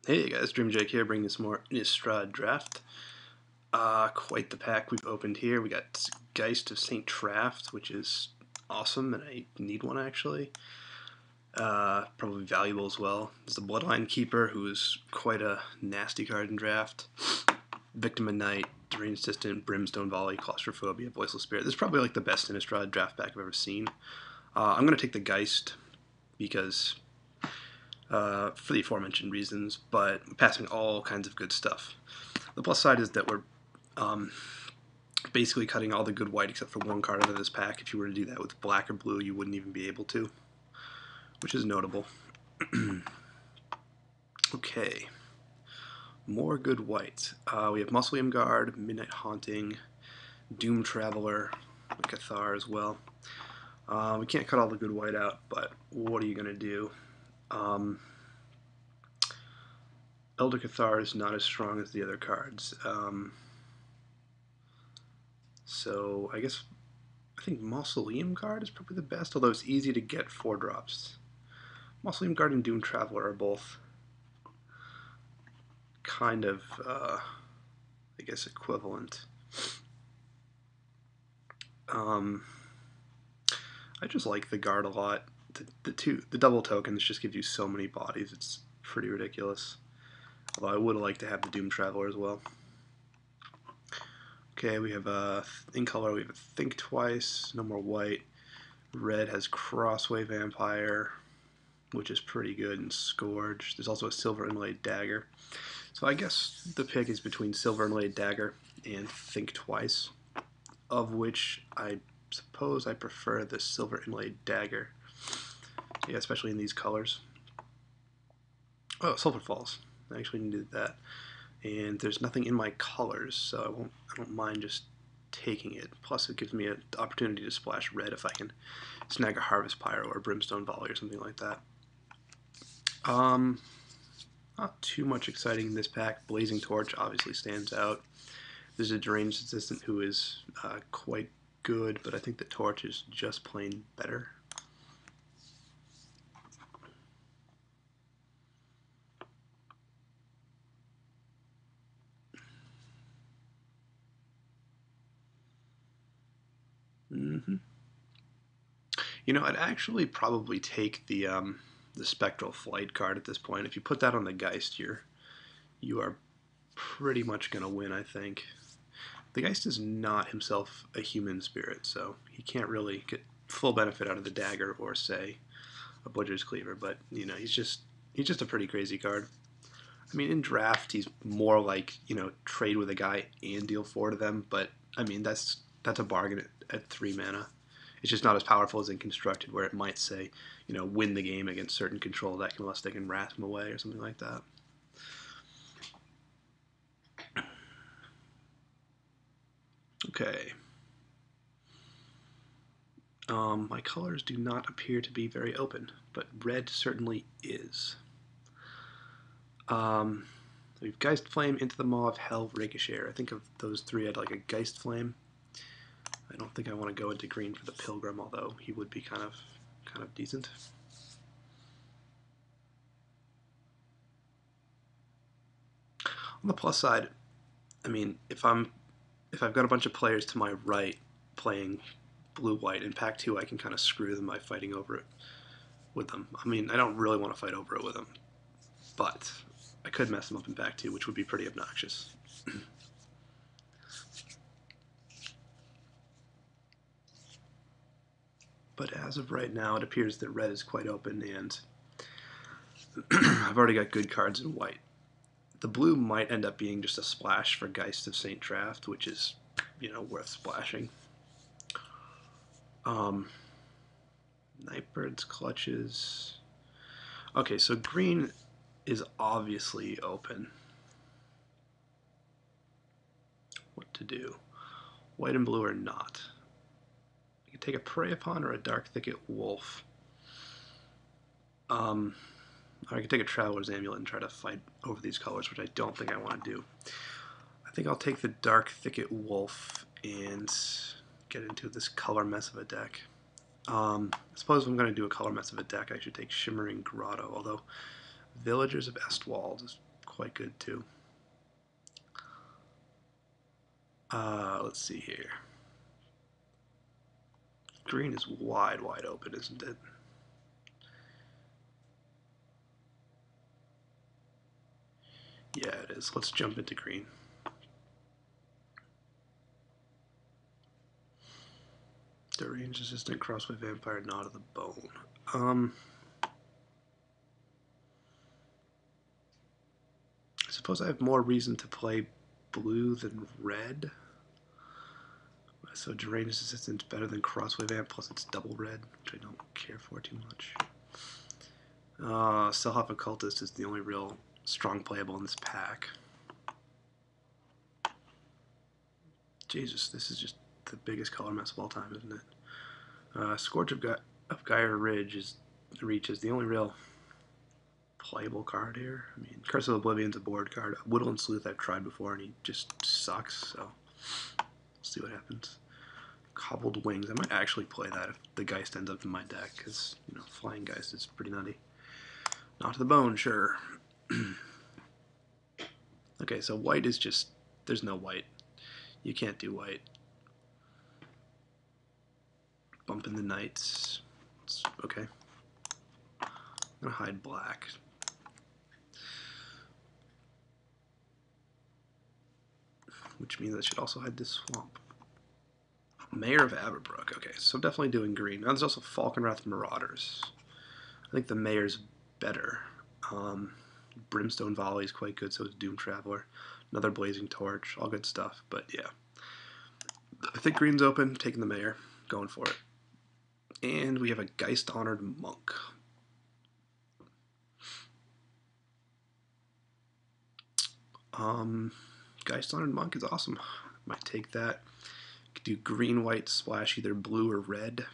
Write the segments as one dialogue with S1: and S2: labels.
S1: Hey guys, dreamerjake here, bringing you some more Innistrad draft. Quite the pack we've opened here. We got Geist of St. Traft, which is awesome, and I need one actually. Probably valuable as well. There's the Bloodline Keeper, who is quite a nasty card in draft. Victim of Night, Deranged Assistant, Brimstone Volley, Claustrophobia, Voiceless Spirit. This is probably like the best Innistrad draft pack I've ever seen. I'm going to take the Geist because for the aforementioned reasons, but passing all kinds of good stuff. The plus side is that we're basically cutting all the good white except for one card out of this pack. If you were to do that with black or blue, you wouldn't even be able to, which is notable. Okay, more good white. We have Mausoleum Guard, Midnight Haunting, Doom Traveler, Cathar as well. We can't cut all the good white out, but what are you going to do? Elder Cathar is not as strong as the other cards. So I think Mausoleum Guard is probably the best, although it's easy to get 4-drops. Mausoleum Guard and Doom Traveler are both kind of, I guess, equivalent. I just like the Guard a lot. The double tokens just give you so many bodies, it's pretty ridiculous. Although I would like to have the Doom Traveler as well. Okay, we have in color we have a Think Twice, no more white. Red has Crossway Vampire, which is pretty good, and Scourge. There's also a Silver Inlaid Dagger. So I guess the pick is between Silver Inlaid Dagger and Think Twice, of which I suppose I prefer the Silver Inlaid Dagger. Yeah, especially in these colors. Oh, Sulphur Falls. I actually needed that. And there's nothing in my colors, so I don't mind just taking it. Plus, it gives me an opportunity to splash red if I can snag a Harvest Pyro or Brimstone Volley or something like that. Not too much exciting in this pack. Blazing Torch obviously stands out. There's a Deranged Assistant who is quite good, but I think the Torch is just plain better. You know, I'd actually probably take the Spectral Flight card at this point. If you put that on the Geist, you are pretty much going to win, I think. The Geist is not himself a human spirit, so he can't really get full benefit out of the dagger or, say, a Butcher's Cleaver, but, you know, he's just a pretty crazy card. I mean, in draft, he's more like, you know, trade with a guy and deal 4 to them, but, I mean, that's a bargain at 3 mana. It's just not as powerful as in Constructed, where it might say, you know, win the game against certain control deck unless they can wrath him away or something like that. Okay. My colors do not appear to be very open, but red certainly is. We've Geist Flame, Into the Maw of Hell, Ricochet. I think of those 3, I'd like a Geist Flame. I don't think I want to go into green for the Pilgrim, although he would be kind of decent. On the plus side, I mean, if I've got a bunch of players to my right playing blue-white in pack 2, I can kind of screw them by fighting over it with them. I mean, I don't really want to fight over it with them, but I could mess them up in pack 2, which would be pretty obnoxious. But as of right now, it appears that red is quite open, and I've already got good cards in white. The blue might end up being just a splash for Geist of St. Traft, which is, you know, worth splashing. Nightbird's Clutches. Okay, so green is obviously open. What to do? White and blue are not. I could take a Prey Upon or a Dark Thicket Wolf. Or I could take a Traveler's Amulet and try to fight over these colors, which I don't think I want to do. I think I'll take the Dark Thicket Wolf and get into this color mess of a deck. I suppose if I'm going to do a color mess of a deck, I should take Shimmering Grotto, although Villagers of Estwald is quite good too. Let's see here. Green is wide open, isn't it? Yeah, it is. Let's jump into green. Deranged Assistant, Crossway Vampire, Knot of the Bone. I suppose I have more reason to play blue than red. So Deranged Assistant's better than Crossway Vamp, plus it's double red, which I don't care for too much. Self Occultist is the only real strong playable in this pack. Jesus, this is just the biggest color mess of all time, isn't it? Scourge of Gyre Reach is the only real playable card here. I mean, Curse of Oblivion's a board card. Woodland Sleuth I've tried before, and he just sucks, so we'll see what happens. Cobbled Wings. I might actually play that if the Geist ends up in my deck, because, you know, Flying Geist is pretty nutty. Not to the bone, sure. Okay, so white is just... There's no white. You can't do white. Bump in the Knights. It's okay. I'm going to hide black. Which means I should also hide this swamp. Mayor of Aberbrook. Okay, so I'm definitely doing green. Now there's also Falkenrath Marauders. I think the Mayor's better. Brimstone Volley is quite good, so is Doom Traveler. Another Blazing Torch, all good stuff, but yeah. I think green's open, taking the Mayor, going for it. And we have a Geist Honored Monk. Geist Honored Monk is awesome. Might take that. Could do green, white, splash either blue or red.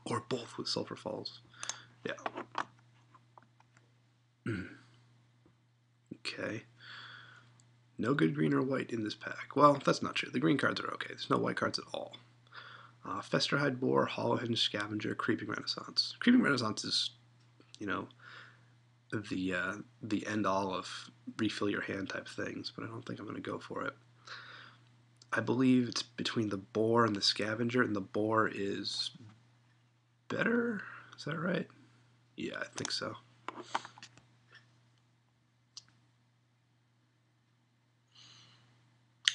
S1: Or both with Sulphur Falls. Yeah. Okay. No good green or white in this pack. Well, that's not true. The green cards are okay. There's no white cards at all. Festerhide Boar, Hollowhinge Scavenger, Creeping Renaissance. Creeping Renaissance is, you know, the end-all of refill your hand type things, but I don't think I'm going to go for it. I believe it's between the Boar and the Scavenger, and the Boar is better? Is that right? Yeah, I think so.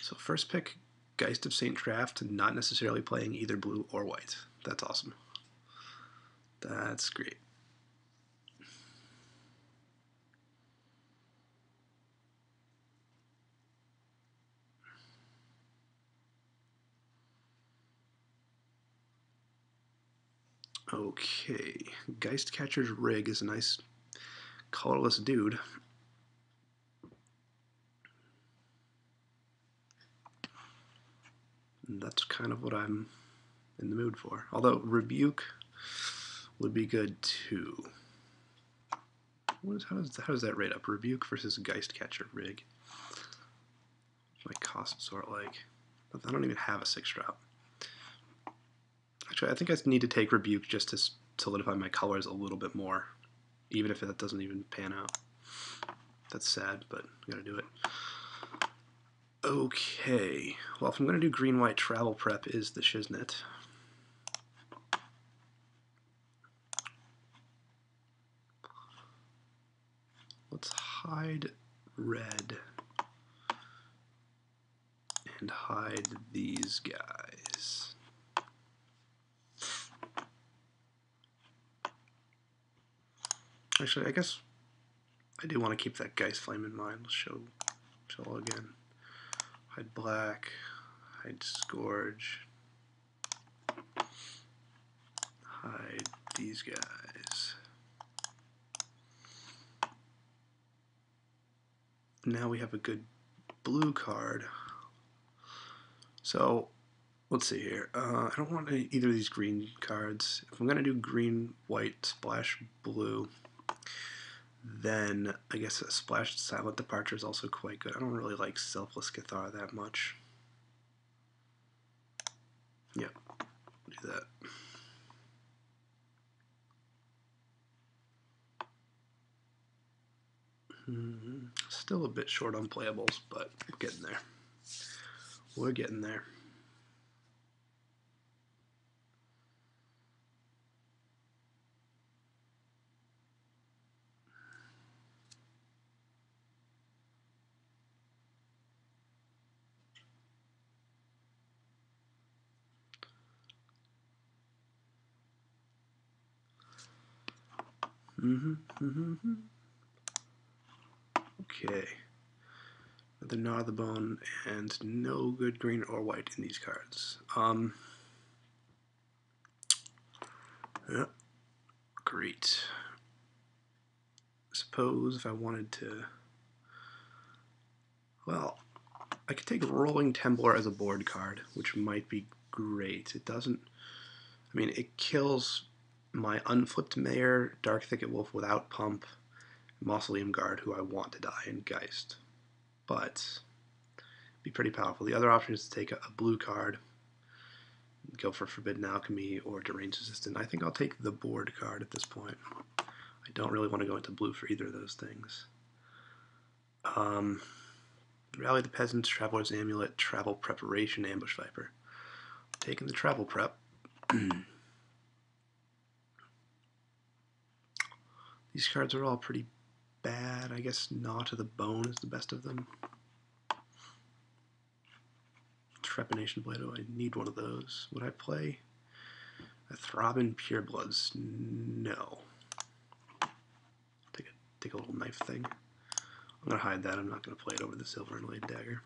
S1: So first pick, Geist of St. Draft, not necessarily playing either blue or white. That's awesome. That's great. Okay, Geistcatcher's Rig is a nice colorless dude. And that's kind of what I'm in the mood for. Although Rebuke would be good too. How does that rate up? Rebuke versus Geistcatcher Rig. My cost sort like. I don't even have a 6-drop. Actually, I think I need to take Rebuke just to solidify my colors a little bit more, even if that doesn't even pan out. That's sad, but I gotta do it. Okay, well, if I'm gonna do green-white, Travel Prep is the shiznit. Let's hide red and hide these guys. Actually, I guess I do want to keep that Geist Flame in mind. Let's show again. Hide black, hide Scourge, hide these guys. Now we have a good blue card. So let's see here. I don't want either of these green cards. If I'm going to do green, white, splash, blue, then I guess a Splash Silent Departure is also quite good. I don't really like Selfless Cathar that much. Yep, do that. Still a bit short on playables, but we're getting there. We're getting there. Okay. Another Gnaw the Bone, and no good green or white in these cards. Yeah, great. Suppose if I wanted to, well, I could take Rolling Templar as a board card, which might be great. It doesn't, I mean, it kills my unflipped Mayor, Dark Thicket Wolf without Pump, Mausoleum Guard, who I want to die, and Geist. But be pretty powerful. The other option is to take a blue card, go for Forbidden Alchemy or Deranged Assistant. I think I'll take the board card at this point. I don't really want to go into blue for either of those things. Rally the Peasants, Traveler's Amulet, Travel Preparation, Ambush Viper. Taking the Travel Prep. These cards are all pretty bad. I guess Gnaw to the Bone is the best of them. Trepanation Blade, I need one of those. Would I play a Throbbing Purebloods? No. Take a little knife thing. I'm going to hide that. I'm not going to play it over the Silver Inlaid Dagger.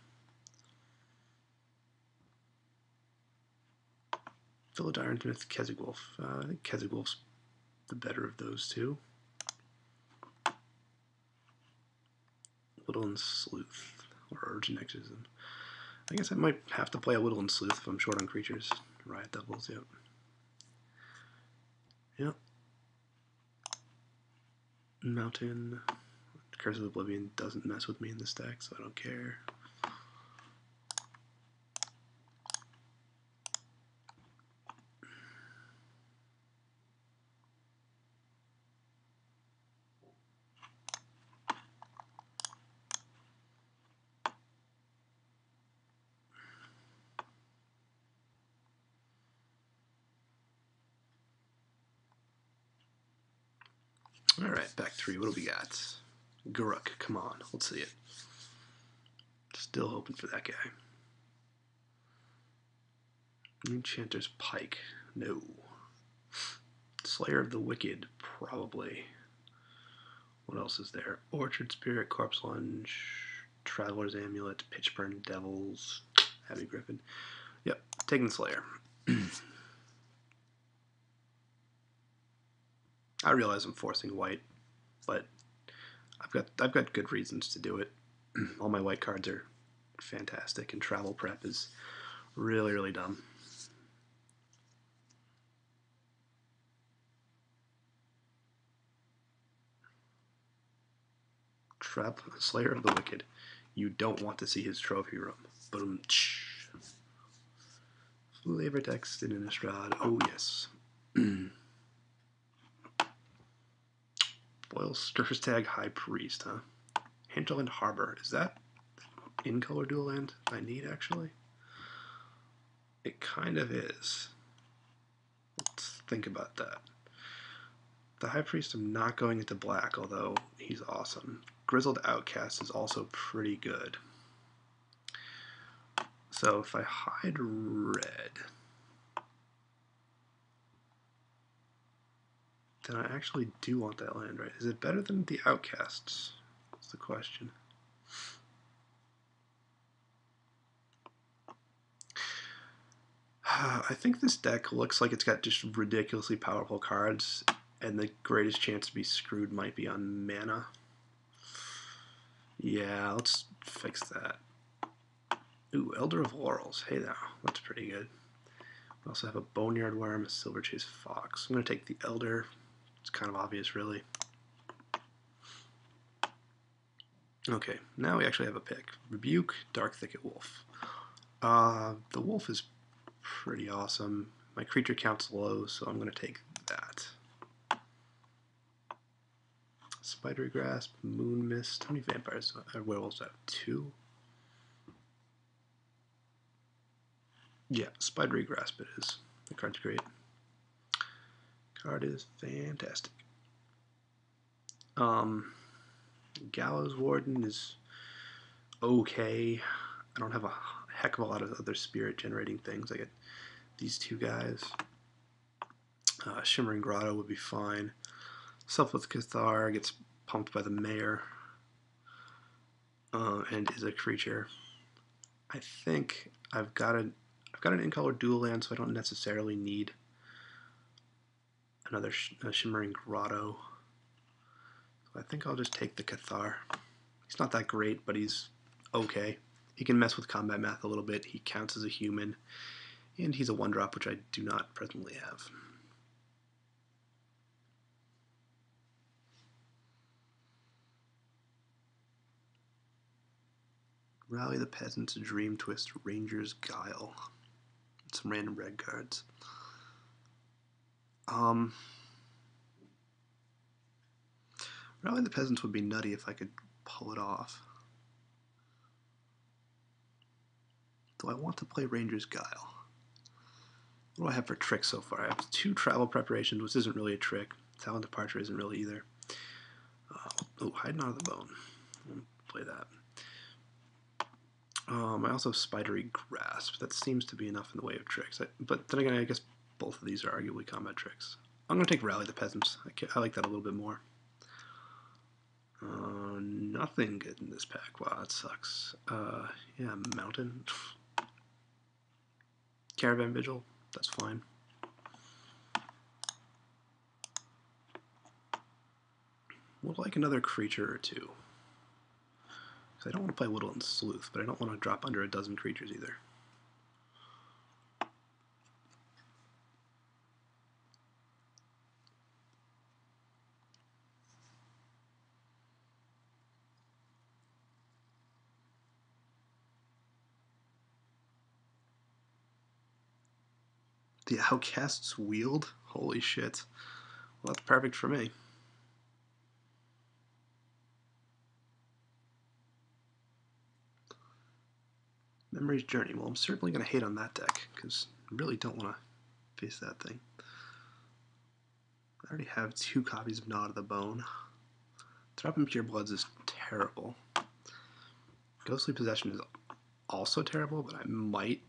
S1: Philodire Smith, Keswick-Wolf. I think Keswick-Wolf's the better of those two. Whittle and Sleuth, or Urgent Exorcism. I guess I might have to play a Whittle and Sleuth if I'm short on creatures. Riot Devils, yep. Yep. Mountain. Curse of Oblivion doesn't mess with me in this deck, so I don't care. Alright, back three. What do we got? Guruk, come on, let's see it. Still hoping for that guy. Enchanter's Pike, no. Slayer of the Wicked, probably. What else is there? Orchard Spirit, Corpse Lunge, Traveler's Amulet, Pitchburn Devils, Abbey Griffin. Yep, taking the Slayer. I realize I'm forcing white, but I've got good reasons to do it. All my white cards are fantastic, and Travel Prep is really, really dumb. Slayer of the Wicked. You don't want to see his trophy room. Boom. Flavor text in Innistrad. Oh, yes. Boyle Stur's Tag High Priest, huh? Hinterland Harbor. Is that in color dual land I need, actually? It kind of is. Let's think about that. The High Priest, I'm not going into black, although he's awesome. Grizzled Outcast is also pretty good. So if I hide red, then I actually do want that land, right? Is it better than the Outcasts? That's the question. I think this deck looks like it's got just ridiculously powerful cards, and the greatest chance to be screwed might be on mana. Yeah, let's fix that. Ooh, Elder of Laurels. Hey now, that's pretty good. We also have a Boneyard Worm, a Silver Chase Fox. I'm going to take the Elder. It's kind of obvious, really. Okay, now we actually have a pick. Rebuke, Dark Thicket Wolf. The Wolf is pretty awesome. My creature count's low, so I'm going to take that. Spidery Grasp, Moon Mist. How many vampires or werewolves do I have? 2? Yeah, Spidery Grasp it is. The card's great. Card is fantastic. Gallows Warden is okay. I don't have a heck of a lot of other spirit generating things. I get these 2 guys. Shimmering Grotto would be fine. Selfless Cathar gets pumped by the mayor and is a creature. I think I've got an in-color dual land, so I don't necessarily need another Shimmering Grotto. So I think I'll just take the Cathar. He's not that great, but he's okay. He can mess with combat math a little bit. He counts as a human, and he's a 1-drop, which I do not presently have. Rally the Peasants, Dream Twist, Ranger's Guile. Some random red cards. Rally the Peasants would be nutty if I could pull it off. Do I want to play Ranger's Guile? What do I have for tricks so far? I have 2 travel preparations, which isn't really a trick. Talent Departure isn't really either. Hiding out of the Bone. I'll play that. I also have Spidery Grasp. That seems to be enough in the way of tricks. But then again, I guess both of these are arguably combat tricks. I'm going to take Rally the Peasants. I like that a little bit more. Nothing good in this pack. Wow, that sucks. Yeah, Mountain. Caravan Vigil. That's fine. Would like another creature or 2. I don't want to play Woodland Sleuth, but I don't want to drop under a dozen creatures either. The Outcast's Wield? Holy shit. Well, that's perfect for me. Memory's Journey. Well, I'm certainly going to hate on that deck, because I really don't want to face that thing. I already have 2 copies of Gnaw to the Bone. Dropping Pure Bloods is terrible. Ghostly Possession is also terrible, but I might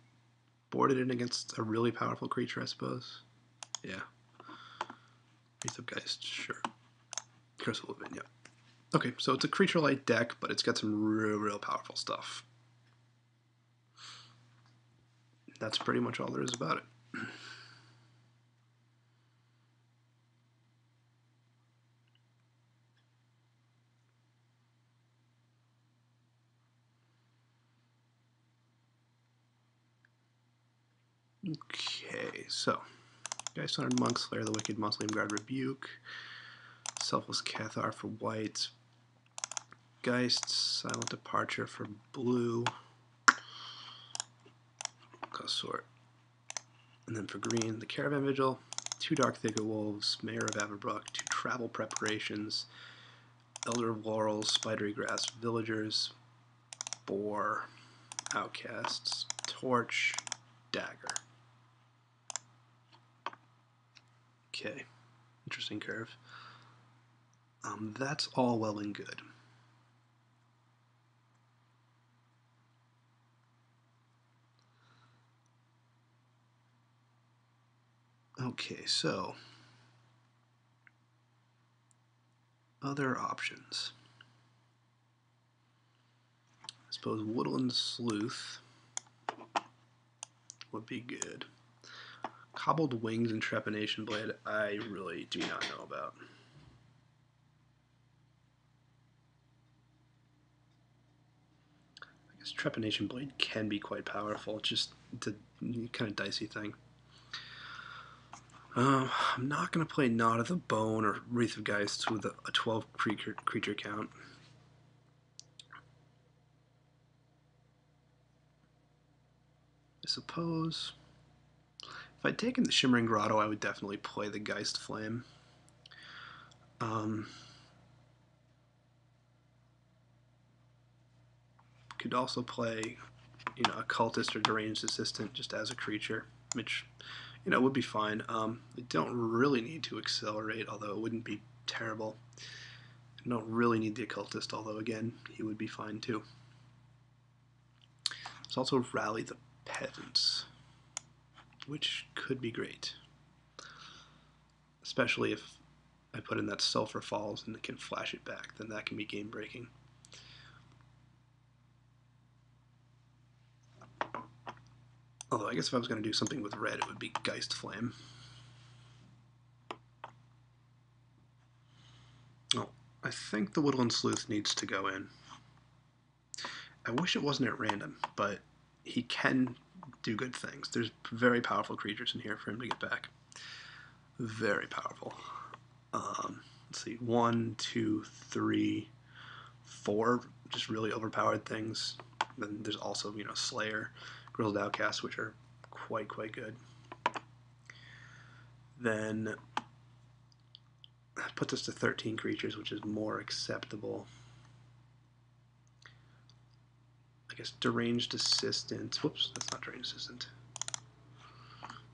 S1: board it in against a really powerful creature, I suppose. Yeah. Wraith of Geist, sure. Curse of Living, yeah. Okay, so it's a creature-light deck, but it's got some real powerful stuff. That's pretty much all there is about it. Okay, so Geist-Honored Monk, Slayer of the Wicked, Mausoleum Guard, Rebuke, Selfless Cathar for white, Geist, Silent Departure for blue, Sort. And then for green, the Caravan Vigil, 2 Dark Thicket Wolves, Mayor of Averbrook, 2 Travel Preparations, Elder of Laurels, Spidery Grass, Villagers, Boar, Outcasts, Torch, Dagger. Okay, interesting curve. That's all well and good. Okay, so other options. I suppose Woodland Sleuth would be good. Cobbled Wings and Trepanation Blade, I really do not know about. I guess Trepanation Blade can be quite powerful, it's just a kind of dicey thing. I'm not going to play Knot of the Bone or Wraith of Geist with a 12 creature count. I suppose if I'd taken the Shimmering Grotto, I would definitely play the Geist Flame. could also play, a cultist or deranged assistant just as a creature, which, would be fine. We don't really need to accelerate, although it wouldn't be terrible. We don't really need the occultist, although again, he would be fine too. Let's also rally the peasants, which could be great, especially if I put in that Sulfur Falls and it can flash it back, then that can be game breaking. Although I guess if I was going to do something with red, it would be Geist Flame. Oh, I think the Woodland Sleuth needs to go in. I wish it wasn't at random, but he can do good things. There's very powerful creatures in here for him to get back. Very powerful. Let's see, 1, 2, 3, 4 just really overpowered things. Then there's also, Slayer, Grizzled Outcast, which are quite good. Then puts us to 13 creatures, which is more acceptable. I guess Deranged Assistant. Whoops, that's not Deranged Assistant.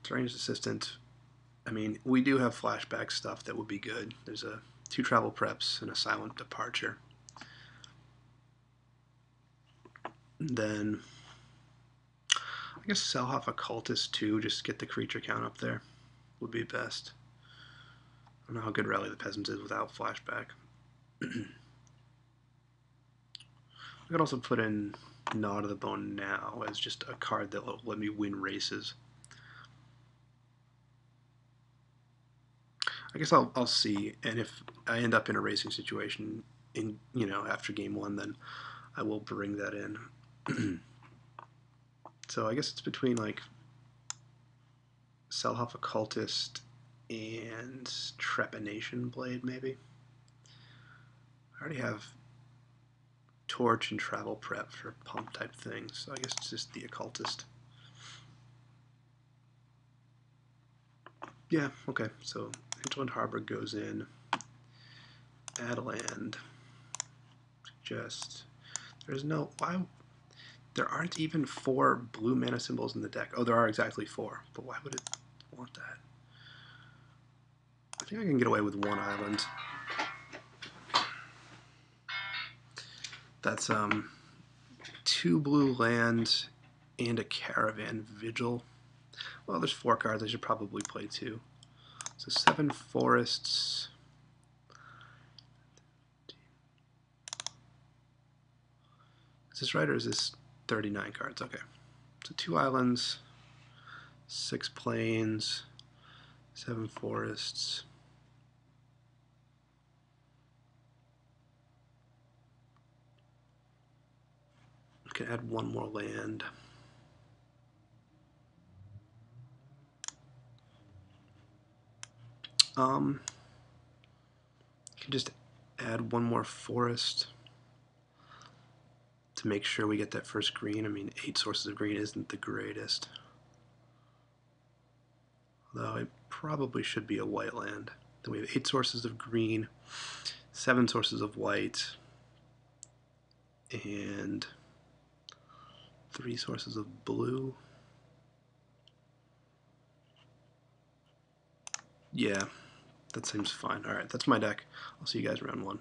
S1: Deranged Assistant. I mean, we do have flashback stuff that would be good. There's 2 travel preps and a silent departure. And then I guess sell off Occultist too, just get the creature count up there would be best. I don't know how good Rally the Peasants is without flashback. I could also put in Gnaw to the Bone now as just a card that will let me win races. I guess I'll see, and if I end up in a racing situation in after game 1, then I will bring that in. So I guess it's between like Selhoff Occultist and Trepanation Blade, maybe. I already have Torch and Travel Prep for pump type things, so I guess it's just the Occultist. Yeah, okay, so Hinterland Harbor goes in. Add a land. Just, there's no, why, there aren't even 4 blue mana symbols in the deck. Oh, there are exactly 4, but why would it want that? I think I can get away with 1 island. That's 2 blue land and a Caravan Vigil. Well, there's 4 cards. I should probably play 2. So 7 forests. Is this right, or is this 39 cards? Okay. So 2 islands, 6 plains, 7 forests. I can add 1 more land. Can just add 1 more forest to make sure we get that first green. I mean, 8 sources of green isn't the greatest. Though it probably should be a white land. Then we have 8 sources of green, 7 sources of white, and 3 sources of blue. Yeah, that seems fine. Alright, that's my deck. I'll see you guys round 1.